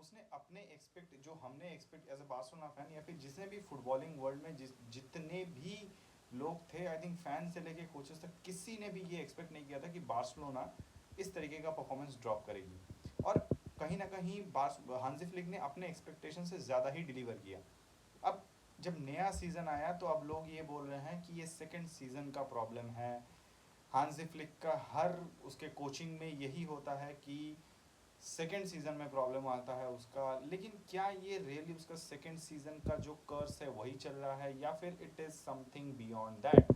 उसने अपने एक्सपेक्ट जो हमने expect as a Barcelona fan या फिर जिसने भी फुटबॉलिंग वर्ल्ड में जितने भी लोग थे, आई थिंक फैन से लेके कोचेस तक, किसी ने भी ये एक्सपेक्ट नहीं किया था कि बार्सिलोना इस तरीके का परफॉर्मेंस ड्रॉप करेगी। और कहीं ना कहीं हांजी फ्लिक ने अपने एक्सपेक्टेशन से ज़्यादा ही डिलीवर किया। अब जब नया सीज़न आया तो अब लोग ये बोल रहे हैं कि ये सेकंड सीज़न का प्रॉब्लम है। हांजी फ्लिक का हर उसके कोचिंग में यही होता है कि सेकेंड सीजन में प्रॉब्लम आता है उसका। लेकिन क्या ये रियली उसका सेकेंड सीजन का जो कर्स है वही चल रहा है या फिर it is something beyond that?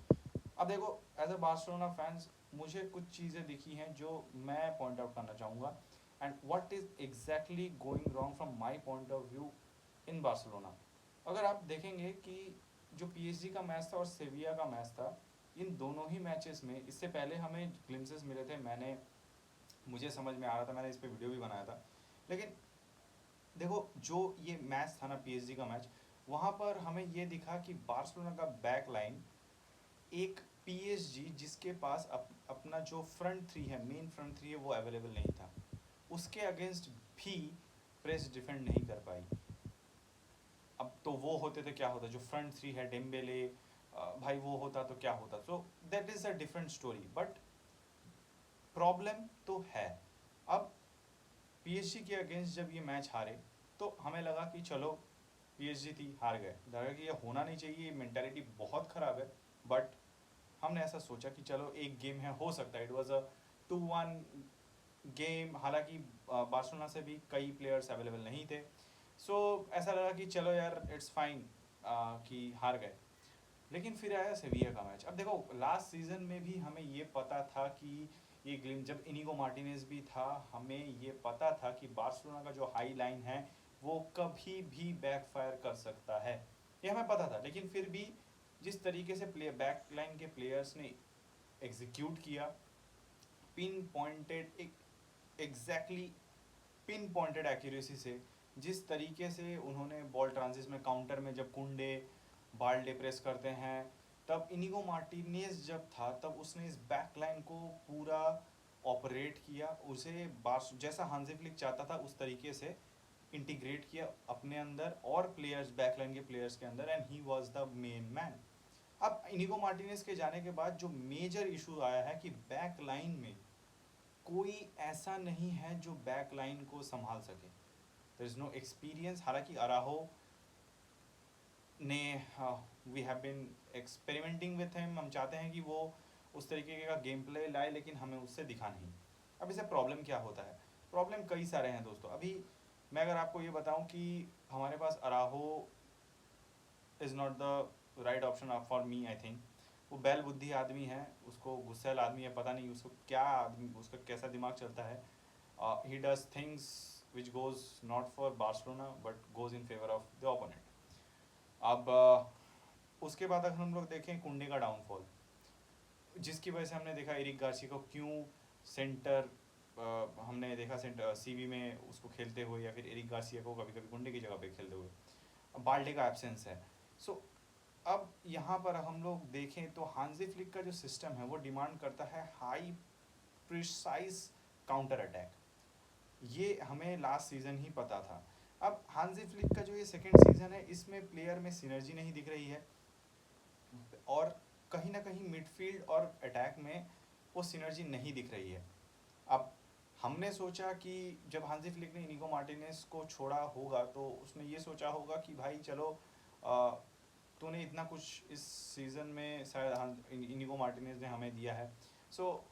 अब देखो, एज अ बार्सिलोना फैंस मुझे कुछ चीज़ें दिखी हैं जो मैं पॉइंट आउट करना चाहूँगा, and what is exactly going wrong from my point of view in Barcelona. अगर आप देखेंगे कि जो पीएसजी का मैच था और सेविया का मैच था, इन दोनों ही मैचेस में इससे पहले हमें ग्लिम्सेस मिले थे, मुझे समझ में आ रहा था, मैंने इस पर वीडियो भी बनाया था। लेकिन देखो, जो ये मैच था ना पीएसजी का मैच, वहाँ पर हमें ये दिखा कि बार्सिलोना का बैक लाइन, एक पीएसजी जिसके पास अपना जो फ्रंट थ्री है, मेन फ्रंट थ्री है, वो अवेलेबल नहीं था, उसके अगेंस्ट भी प्रेस डिफेंड नहीं कर पाई। अब तो वो होते तो क्या होता, जो फ्रंट थ्री है डेम्बेले, भाई वो होता तो क्या होता। So that is a different story, but problem तो है। अब पीएसजी के अगेंस्ट जब ये मैच हारे तो हमें लगा कि चलो पीएसजी थी, हार गए, लगा कि ये होना नहीं चाहिए, ये मेंटालिटी बहुत ख़राब है। बट हमने ऐसा सोचा कि चलो एक गेम है, हो सकता है, इट वाज अ 2-1 गेम। हालांकि बार्सिलोना से भी कई प्लेयर्स अवेलेबल नहीं थे, सो ऐसा लगा कि चलो यार इट्स फाइन कि हार गए। लेकिन फिर आया सेविया का मैच। अब देखो, लास्ट सीजन में भी हमें ये पता था कि ये ग्लिम, जब इनिगो मार्टिनेज भी था, हमें ये पता था कि बार्सिलोना का जो हाई लाइन है वो कभी भी बैकफायर कर सकता है, ये हमें पता था। लेकिन फिर भी जिस तरीके से प्ले बैक लाइन के प्लेयर्स ने एग्जीक्यूट किया, pin pointed, exactly pin pointed accuracy से, जिस तरीके से उन्होंने बॉल ट्रांजिट में, काउंटर में जब कुंडे बाल्डे प्रेस करते हैं, तब इनिगो मार्टिनेज जब था तब उसने इस बैक लाइन को पूरा ऑपरेट किया, उसे जैसा हांजी फ्लिक चाहता था उस तरीके से इंटीग्रेट किया अपने अंदर और प्लेयर्स, बैकलाइन के प्लेयर्स के अंदर, and he was the main man. अब इनिगो मार्टिनेज के जाने के बाद जो मेजर इशू आया है कि बैक लाइन में कोई ऐसा नहीं है जो बैक लाइन को संभाल सके। There is no experience. हालांकि अराहो ने, we have been experimenting with him, हम चाहते हैं कि वो उस तरीके का गेम प्ले लाए, लेकिन हमें उससे दिखा नहीं। अब इसे प्रॉब्लम क्या होता है? प्रॉब्लम कई सारे हैं दोस्तों। अभी मैं अगर आपको ये बताऊं कि हमारे पास Araujo is not the right option for me, I think. वो बैल बुद्धि आदमी है, उसको गुस्सैल आदमी है, पता नहीं उसको क्या आदमी, उसका कैसा दिमाग चलता है। He does things which goes not for Barcelona but goes in favour of the opponent. अब उसके बाद अगर हम लोग देखें कुंडे का डाउनफॉल, जिसकी वजह से हमने देखा एरिक गार्सिया को क्यों सेंटर, हमने देखा सेंटर सीबी में उसको खेलते हुए, या फिर एरिक गार्सिया को कभी कभी कुंडे की जगह पे खेलते हुए। बाल्डे का एब्सेंस है। सो अब यहाँ पर हम लोग देखें तो हांजी फ्लिक का जो सिस्टम है वो डिमांड करता है हाई प्रिसाइज काउंटर अटैक। ये हमें लास्ट सीजन ही पता था। अब हांजी फ्लिक का जो ये सेकेंड सीजन है, इसमें प्लेयर में सिनर्जी नहीं दिख रही है, और कहीं ना कहीं मिडफील्ड और अटैक में वो सिनर्जी नहीं दिख रही है। अब हमने सोचा कि जब हांजी फ्लिक ने इनिगो मार्टिनेज को छोड़ा होगा तो उसने ये सोचा होगा कि भाई चलो, तूने इतना कुछ इस सीज़न में शायद इनिगो मार्टिनेज ने हमें दिया है, सो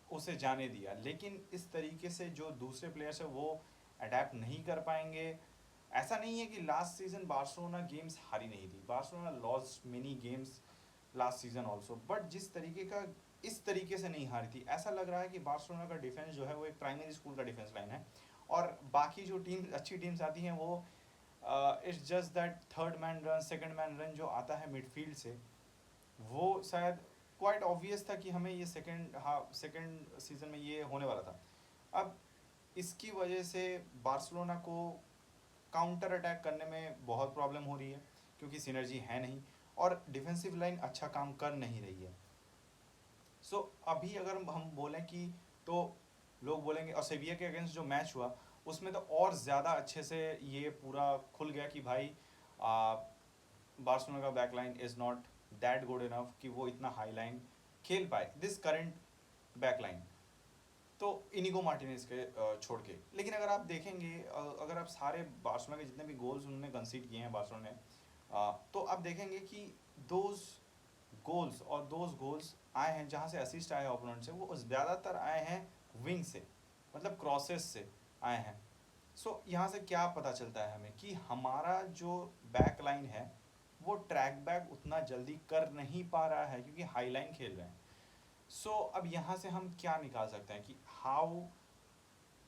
उसे जाने दिया। लेकिन इस तरीके से जो दूसरे प्लेयर्स है वो अडेप्ट नहीं कर पाएंगे। ऐसा नहीं है कि लास्ट सीजन बार्सिलोना गेम्स हारी नहीं थी, Barcelona lost many games last season also, but जिस तरीके का, इस तरीके से नहीं हारी थी। ऐसा लग रहा है कि बार्सिलोना का डिफेंस जो है वो एक प्राइमरी स्कूल का डिफेंस लाइन है, और बाकी जो टीम, अच्छी टीम्स आती हैं वो, it's just that third man run, second man run जो आता है मिडफील्ड से, वो शायद क्वाइट ऑब्वियस था कि हमें ये सेकंड सीजन में ये होने वाला था। अब इसकी वजह से बार्सिलोना को काउंटर अटैक करने में बहुत प्रॉब्लम हो रही है, क्योंकि सिनर्जी है नहीं और डिफेंसिव लाइन अच्छा काम कर नहीं रही है। सो अभी अगर हम बोलें कि, तो लोग बोलेंगे, और सेविया के अगेंस्ट जो मैच हुआ उसमें तो और ज़्यादा अच्छे से ये पूरा खुल गया कि भाई बार्सिलोना का back line is not that good enough कि वो इतना हाई लाइन खेल पाए दिस करंट बैक लाइन, तो इनिगो मार्टिनेज के छोड़ के। लेकिन अगर आप देखेंगे अगर आप सारे बार्सिलोना के जितने भी गोल्स उन्होंने कंसीड किए हैं बार्सिलोना ने, तो आप देखेंगे कि दोज गोल्स और दोज गोल्स आए हैं जहाँ से असिस्ट आए हैं ओपोनेंट से, वो ज़्यादातर आए हैं विंग से, मतलब क्रॉसेस से आए हैं। सो यहाँ से क्या पता चलता है हमें कि हमारा जो बैक लाइन है वो ट्रैक बैक उतना जल्दी कर नहीं पा रहा है क्योंकि हाई लाइन खेल रहे हैं। सो अब यहाँ से हम क्या निकाल सकते हैं कि how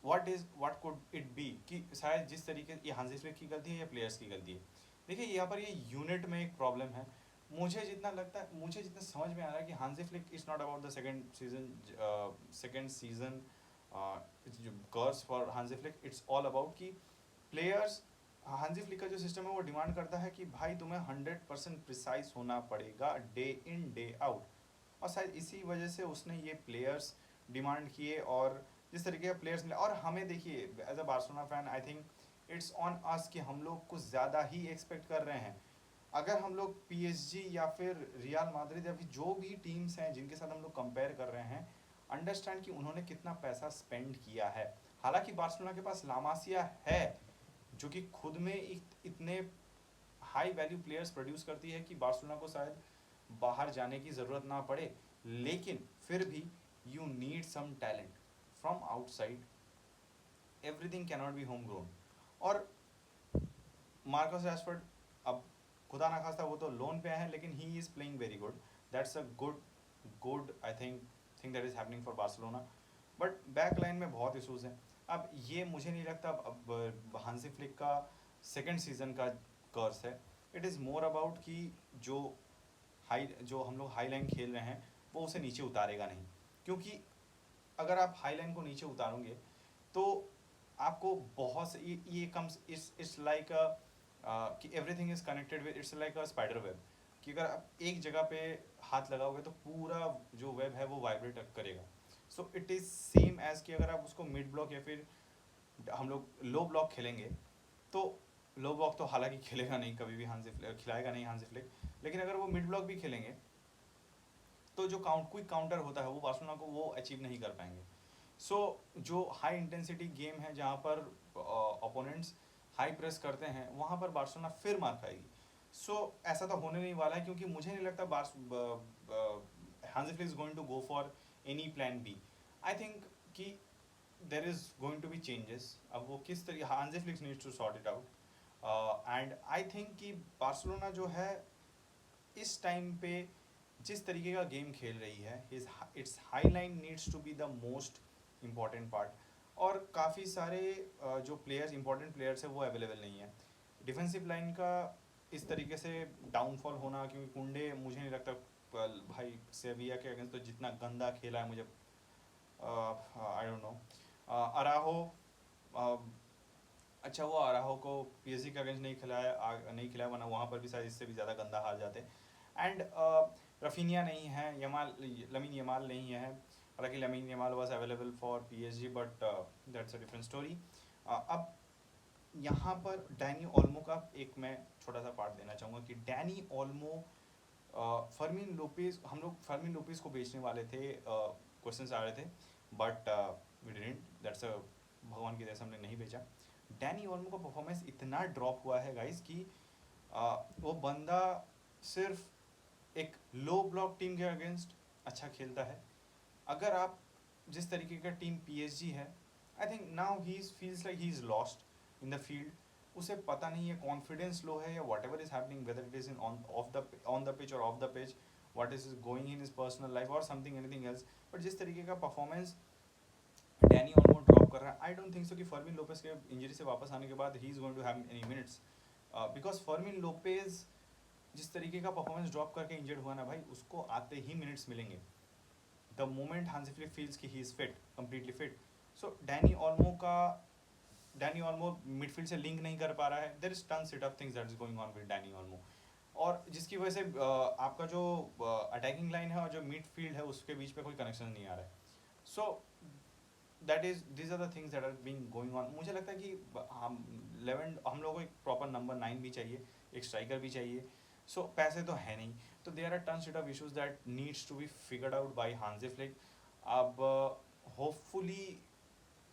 what could it be, कि शायद जिस तरीके ये हांजी फ्लिक की गलती है या प्लेयर्स की गलती है। देखिए यहाँ पर ये यूनिट में एक प्रॉब्लम है। मुझे जितना लगता है, मुझे जितना समझ में आ रहा है कि हांजी flick is not about the second season जो कर्स फॉर हांजी फ्लिक, इट्स ऑल अबाउट कि प्लेयर्स, हांजी फ्लिक का जो सिस्टम है वो डिमांड करता है कि भाई तुम्हें 100% प्रिसाइज होना पड़ेगा डे इन डे आउट, और शायद इसी वजह से उसने ये प्लेयर्स डिमांड किए और जिस तरीके के प्लेयर्स मिले। और हमें देखिए as a Barcelona fan I think it's on us कि हम लोग कुछ ज़्यादा ही एक्सपेक्ट कर रहे हैं। अगर हम लोग पीएसजी या फिर रियल माद्रिद या फिर जो भी टीम्स हैं जिनके साथ हम लोग कंपेयर कर रहे हैं, अंडरस्टैंड कि उन्होंने कितना पैसा स्पेंड किया है। हालांकि बार्सिलोना के पास लामासिया है जो कि खुद में इतने हाई वैल्यू प्लेयर्स प्रोड्यूस करती है कि बार्सिलोना को शायद बाहर जाने की ज़रूरत ना पड़े, लेकिन फिर भी you need some talent from outside, everything cannot be home grown. और मार्कस रैशफोर्ड, अब खुदा ना खास्ता वो तो लोन पे है लेकिन he is playing very good, that's a good I think that is happening for Barcelona. But back line में बहुत इशूज़ हैं। अब ये मुझे नहीं लगता अब हांसी फ्लिक का सेकेंड सीजन का कर्स है। इट इज़ मोर अबाउट कि जो हम लोग हाई लाइन खेल रहे हैं वो उसे नीचे उतारेगा नहीं, क्योंकि अगर आप हाई लाइन को नीचे उतारोगे तो आपको बहुत से ये कम्स इट्स लाइक कि everything is connected with, it's like a spider web, कि अगर आप एक जगह पे हाथ लगाओगे तो पूरा जो वेब है वो वाइब्रेट करेगा। So it is same as कि अगर आप उसको मिड ब्लॉक या फिर हम लोग लो ब्लॉक खेलेंगे, तो लो ब्लॉक तो हालांकि खेलेगा नहीं कभी भी हांसी फ्लिक, खिलाएगा नहीं हांसी फ्लिक, लेकिन अगर वो मिड ब्लॉक भी खेलेंगे तो जो क्विक काउंटर होता है वो बार्सिलोना को वो अचीव नहीं कर पाएंगे। सो जो हाई इंटेंसिटी गेम है जहाँ पर ओपोनेंट्स हाई प्रेस करते हैं वहाँ पर बार्सिलोना फिर मार खाएगी। सो ऐसा तो होने नहीं वाला है, क्योंकि मुझे नहीं लगता Hansi Flick is going to go for any plan B. I think कि there is going to be changes. अब वो किस तरीके, Hansi Flick needs to sort it out, and I think कि बार्सिलोना जो है इस टाइम पे जिस तरीके का गेम खेल रही है, it's high line needs to be the most important part. और काफ़ी सारे जो प्लेयर्स, इंपॉर्टेंट प्लेयर्स है वो अवेलेबल नहीं है। डिफेंसिव लाइन का इस तरीके से डाउनफॉल होना, क्योंकि कुंडे मुझे नहीं लगता भाई सेविया के अगेंस्ट तो जितना गंदा खेला है, मुझे आई डोंट नो। अराहो, अच्छा वो अराहो को पीएसजी के अगेंस्ट नहीं खिलाया वरना वहाँ पर भी शायद इससे भी ज़्यादा गंदा हार जाते। एंड रफीनिया नहीं है, लमीन यमाल नहीं है, हालांकि lamin Yamal was available for PSG but that's a different story. अब यहाँ पर डैनी ओल्मो का एक मैं छोटा सा पार्ट देना चाहूँगा कि डैनी ओल्मो, फर्मिन लोपेज, हम लोग फर्मिन लोपेज को बेचने वाले थे, क्वेश्चंस आ रहे थे, but we didn't, that's a भगवान की दया से हमने नहीं बेचा। डैनी ओल्मो का परफॉर्मेंस इतना ड्रॉप हुआ है गाइस कि वो बंदा सिर्फ एक लो ब्लॉक टीम के अगेंस्ट अच्छा खेलता है। अगर आप जिस तरीके का टीम पीएसजी है, I think now he feels like he is lost in the field. उसे पता नहीं है, कॉन्फिडेंस लो है या whatever is happening, whether it is in on the pitch और off the pitch, what is going in is personal life और something anything else. But जिस तरीके का परफॉर्मेंस डैनी ऑल्मो ड्रॉप कर रहा है, आई डोंट थिंक सो कि Fermin Lopez के इंजरी से वापस आने के बाद he is going to have any minutes, because Fermin Lopez जिस तरीके का परफॉर्मेंस ड्रॉप करके इंजर्ड हुआ ना भाई, उसको आते ही मिनट्स मिलेंगे the moment Hansi Flick feels कि he is fit, completely fit. So Dani Olmo midfield से लिंक नहीं कर पा रहा है। There is ton set of things that is going on with Dani Olmo, और जिसकी वजह से आपका जो अटैकिंग लाइन है और जो मिडफील्ड है उसके बीच पे कोई कनेक्शन नहीं आ रहा है। So that is these are the things that are being going on. मुझे लगता है कि हम लोगों को एक प्रॉपर नंबर 9 भी चाहिए, एक स्ट्राइकर भी चाहिए. सो पैसे तो है नहीं, तो there are ton set of issues that needs to be figured out by Hansi Flick. अब होपफुली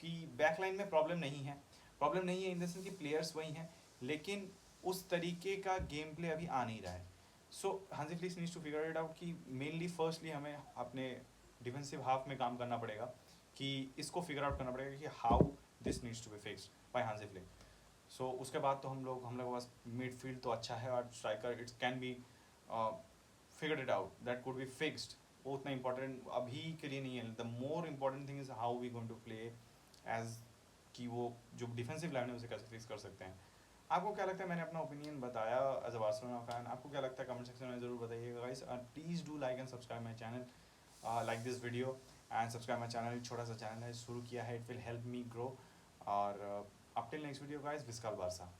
कि बैकलाइन में प्रॉब्लम नहीं है, प्रॉब्लम नहीं है इन द सेंस कि प्लेयर्स वही हैं, लेकिन उस तरीके का गेम प्ले अभी आ नहीं रहा है. So Hansi Flick needs to figure it out कि मेनली फर्स्टली हमें अपने डिफेंसिव हाफ में काम करना पड़ेगा, कि इसको फिगर आउट करना पड़ेगा कि how this needs to be fixed by Hansi Flick. So उसके बाद तो हम लोग के पास मिडफील्ड तो अच्छा है, और striker it's can be figured it out, that could be fixed. वो उतना इंपॉर्टेंट अभी के लिए नहीं है. The more important thing is how we going to play as, कि वो जो डिफेंसिव लाइन है उसे कैसे फिक्स कर सकते हैं. आपको क्या लगता है? मैंने अपना ओपिनियन बताया एज अ बार्सिलोना फैन. आपको क्या लगता है? कमेंट सेक्शन में जरूर बताइएगा guys. Please do like and subscribe my channel, like this video and subscribe my channel. छोटा सा चैनल है, शुरू किया है, it will help me grow. और up till next video guys, विस्काल बारसा.